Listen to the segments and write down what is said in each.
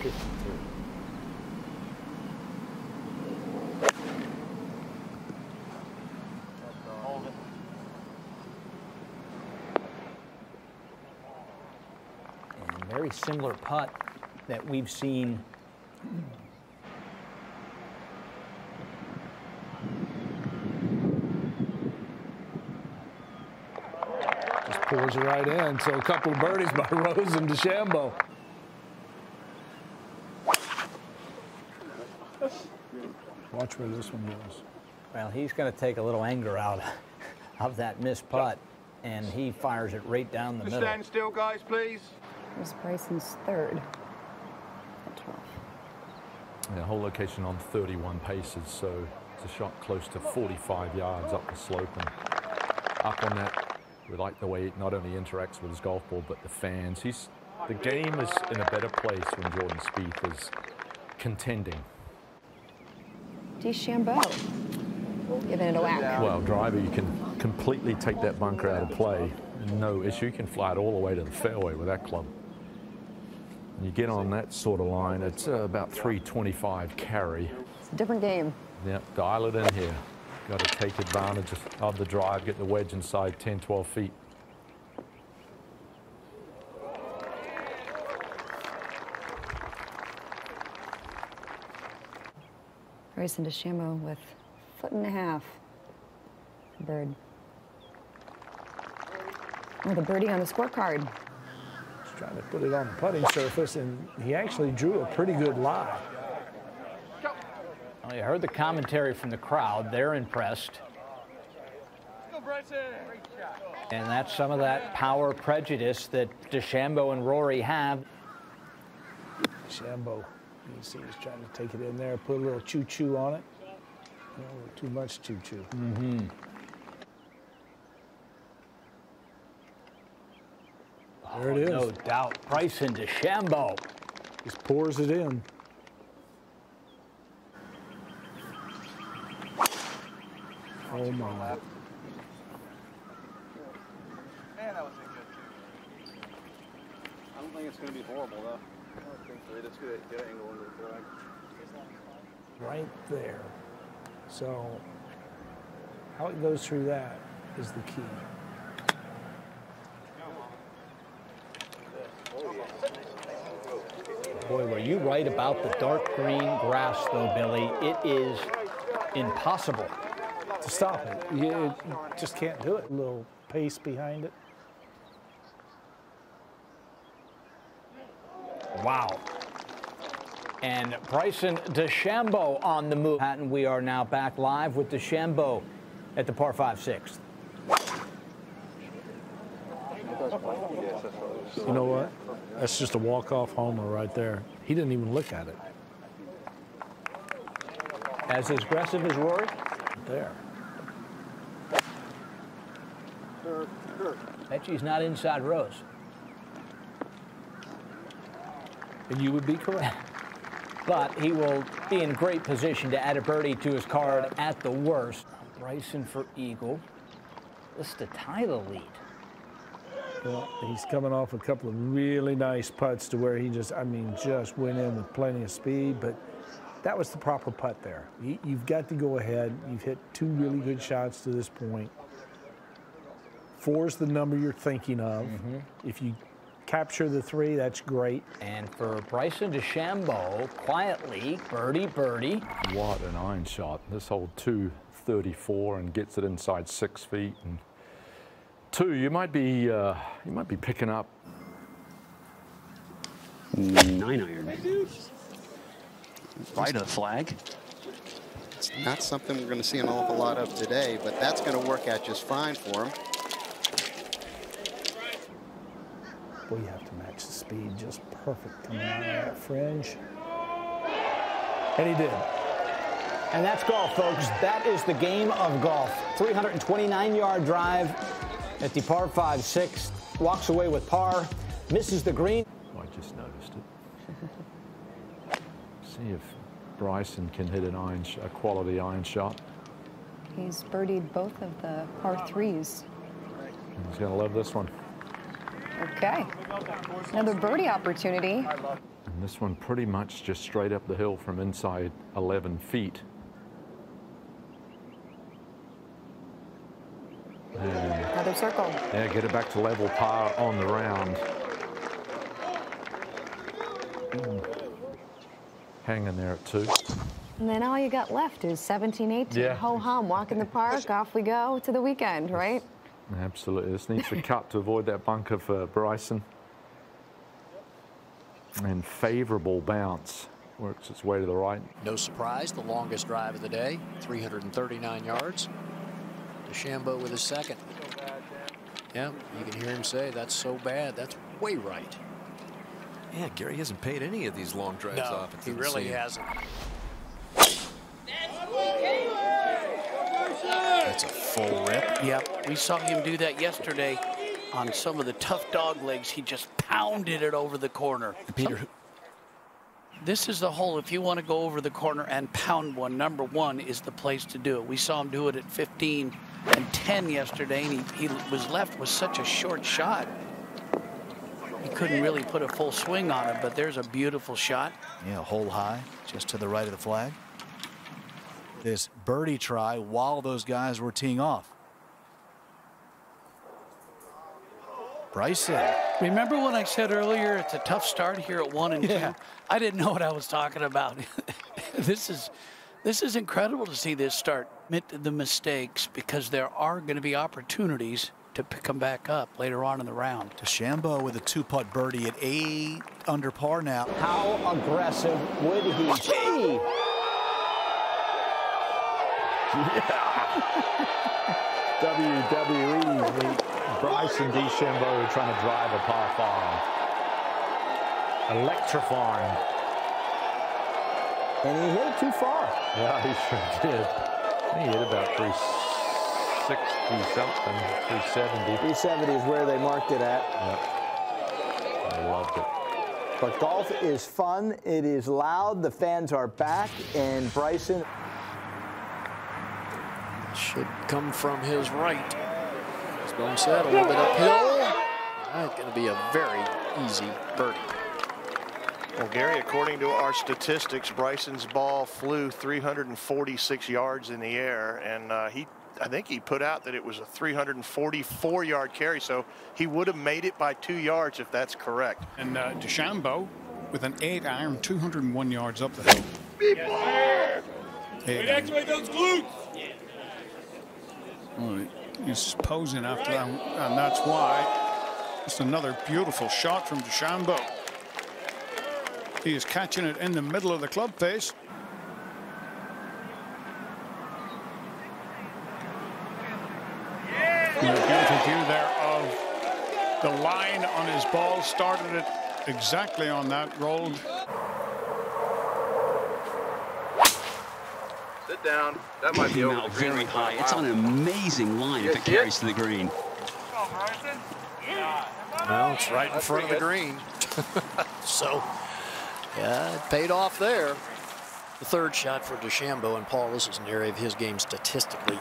52. And very similar putt that we've seen. Just pours it right in. So a couple of birdies by Rose and DeChambeau. Watch where this one goes. Well, he's going to take a little anger out of that missed putt, and he fires it right down the middle. Stand still, guys, please. Here's Bryson's third. At 12. Yeah, whole location on 31 paces, so it's a shot close to 45 yards up the slope and up on that. We like the way it not only interacts with his golf ball, but the fans. The game is in a better place when Jordan Spieth is contending. DeChambeau giving it a whack. Well, driver, you can completely take that bunker out of play. No issue. You can fly it all the way to the fairway with that club. When you get on that sort of line, it's about 325 carry. It's a different game. Yep, dial it in here. Got to take advantage of the drive, get the wedge inside 10, 12 feet. Bryson DeChambeau with 1.5 foot. Bird. Oh, the birdie on the scorecard. He's trying to put it on the putting surface, and he actually drew a pretty good lie. Well, you heard the commentary from the crowd. They're impressed. And that's some of that power prejudice that DeChambeau and Rory have. DeChambeau, you can see he's trying to take it in there, put a little choo-choo on it. A little too much choo-choo. Mm-hmm. There it is. No doubt. Bryson DeChambeau just pours it in. Oh, my. Man, that was a good too. I don't think it's going to be horrible, though. I don't think so. It's good to get an angle into the flag. Right there. So how it goes through that is the key. Boy, were you right about the dark green grass, though, Billy. It is impossible to stop it. You just can't do it. A little pace behind it. Wow. And Bryson DeChambeau on the move. And we are now back live with DeChambeau at the par 5 6th. You know what? That's just a walk-off homer right there. He didn't even look at it. As aggressive as Rory? There. Bet he's not inside Rose. And you would be correct. But he will be in great position to add a birdie to his card at the worst. Bryson for eagle. This is to tie the lead. Well, he's coming off a couple of really nice putts to where he just went in with plenty of speed, but that was the proper putt there. You've got to go ahead. You've hit 2 really good shots to this point. 4 is the number you're thinking of. Mm-hmm. If you capture the 3, that's great. And for Bryson DeChambeau, quietly, birdie, birdie. What an iron shot. This hole 234 and gets it inside 6 feet. And 2, you might be picking up 9 iron. Right of the flag. It's not something we're going to see an awful lot of today, but that's going to work out just fine for him. Boy, you have to match the speed just perfect coming out of that fringe. And he did. And that's golf, folks. That is the game of golf. 329-yard drive at the par 5 6th. Walks away with par. Misses the green. Oh, I just noticed it. See if Bryson can hit a quality iron shot. He's birdied both of the par 3s. He's going to love this one. Okay. Another birdie opportunity. And this one pretty much just straight up the hill from inside 11 feet. And Another circle. yeah, get it back to level par on the round. Hanging there at 2. And then all you got left is 17, 18. Yeah. Ho-hum, walk in the park, off we go to the weekend, right? Absolutely. This needs to cut to avoid that bunker for Bryson. And favorable bounce. Works its way to the right. No surprise, the longest drive of the day, 339 yards. DeChambeau with his second. Yeah, you can hear him say, that's so bad. That's way right. Yeah, Gary hasn't paid any of these long drives off. He really hasn't. That's a full rip. Yep, we saw him do that yesterday on some of the tough dog legs. He just pounded it over the corner. Peter, this is the hole. If you want to go over the corner and pound one, number 1 is the place to do it. We saw him do it at 15 and 10 yesterday, and he was left with such a short shot. He couldn't really put a full swing on it, but there's a beautiful shot. yeah, hole high, just to the right of the flag. This birdie try while those guys were teeing off. Bryson. Remember when I said earlier it's a tough start here at 1 and 2? I didn't know what I was talking about. This is incredible to see this start. Admit the mistakes, because there are going to be opportunities to come back up later on in the round. DeChambeau with a 2-putt birdie at 8 under par now. How aggressive would he be? WWE, Bryson DeChambeau trying to drive a par 5. Electrifying. And he hit it too far. Yeah, he sure did. He hit about 360 something, 370. 370 is where they marked it at. Yep. I loved it. But golf is fun. It is loud. The fans are back. And Bryson Should come from his right. As Bone said, a little bit uphill. That's going to be a very easy birdie. Well, Gary, according to our statistics, Bryson's ball flew 346 yards in the air, and I think he put out that it was a 344-yard carry, so he would have made it by 2 yards if that's correct. And DeChambeau with an 8-iron, 201 yards up the hill. Activate those glutes. Well, he's posing after that, and that's why. Just another beautiful shot from DeChambeau. He is catching it in the middle of the club face. And a beautiful view there of the line on his ball. Started it exactly on that, rolled. Sit down. That might be over the green. Very high. It's on an amazing line if it carries to the green. Well, it's right in front of the green. So, yeah, it paid off there. The third shot for DeChambeau, and Paul, this is an area of his game statistically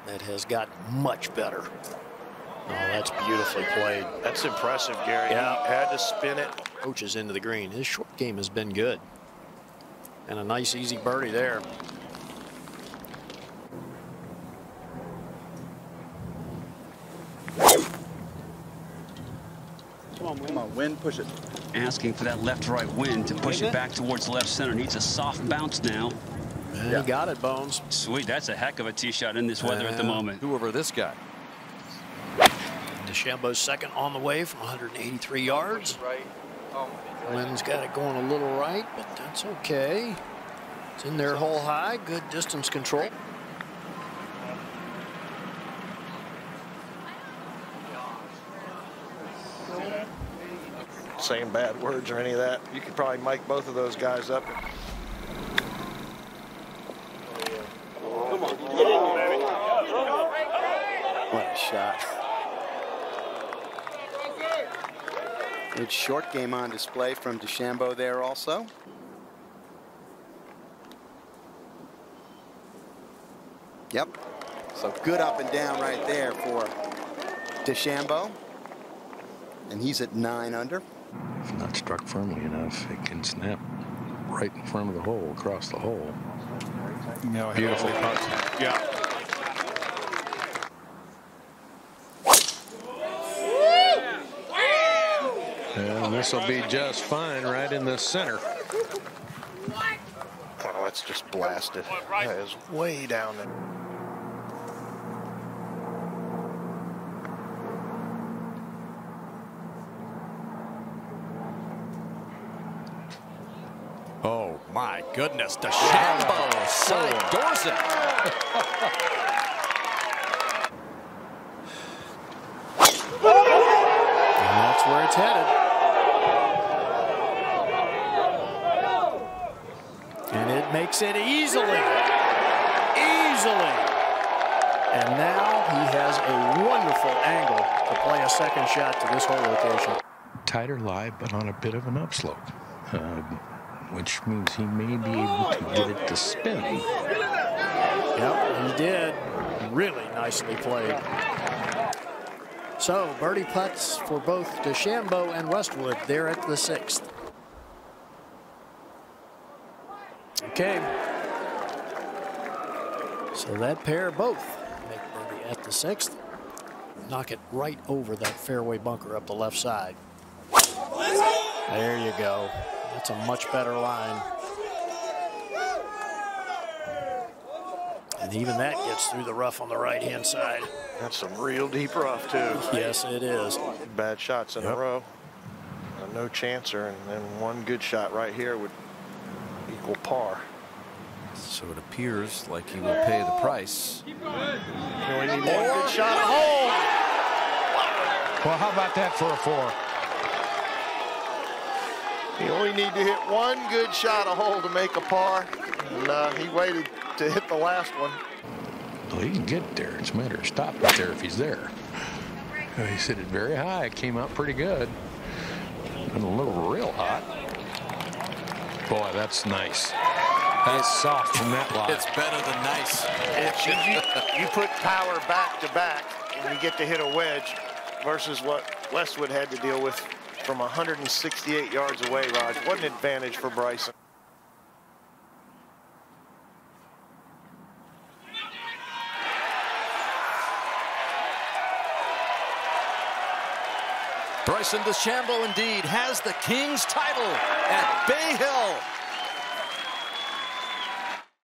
that has gotten much better. Oh, that's beautifully played. That's impressive, Gary. Yeah. He had to spin it. Coaches into the green. His short game has been good. And a nice, easy birdie there. Come on, wind, push it. Asking for that left-right wind to push it back towards left center. Needs a soft bounce now. And he got it, Bones. Sweet. That's a heck of a tee shot in this weather at the moment. Who over this guy? DeChambeau's second on the way from 183 yards. Lynn's got it going a little right, but that's okay. It's in there hole high. Good distance control. Saying bad words or any of that. You could probably mic both of those guys up. Come on, get in there, baby. What a shot. Good short game on display from DeChambeau there also. Yep. So good up and down right there for DeChambeau. And he's at 9 under. If not struck firmly enough, it can snap right in front of the hole, across the hole. No, beautiful putt. Yeah. And this will be just fine right in the center. Oh, that's just blasted. That is way down there. Oh, my goodness. DeChambeau side doors it. And that's where it's headed. And it makes it easily. And now he has a wonderful angle to play a second shot to this hole location. Tighter lie, but on a bit of an upslope, which means he may be able to get it to spin. Yep, he did. Really nicely played. So, birdie putts for both DeChambeau and Westwood there at the 6th. Okay. So that pair both make birdie at the 6th. Knock it right over that fairway bunker up the left side. There you go. That's a much better line. And even that gets through the rough on the right-hand side. That's some real deep rough, too. Yes, it is. Bad shots in a row. No chancer, and then one good shot right here would equal par. So it appears like he will pay the price. You only need one good shot. Oh! Well, how about that for a 4? You only need to hit one good shot a hole to make a par. And he waited to hit the last one. Well, he can get there. It's a matter of stopping it there if he's there. He hit it very high. It came out pretty good. And a little real hot. Boy, that's nice. That's soft from that line. It's better than nice. You put power back to back, and you get to hit a wedge versus what Westwood had to deal with from 168 yards away, Raj. What an advantage for Bryson. Bryson DeChambeau indeed has the King's title at Bay Hill.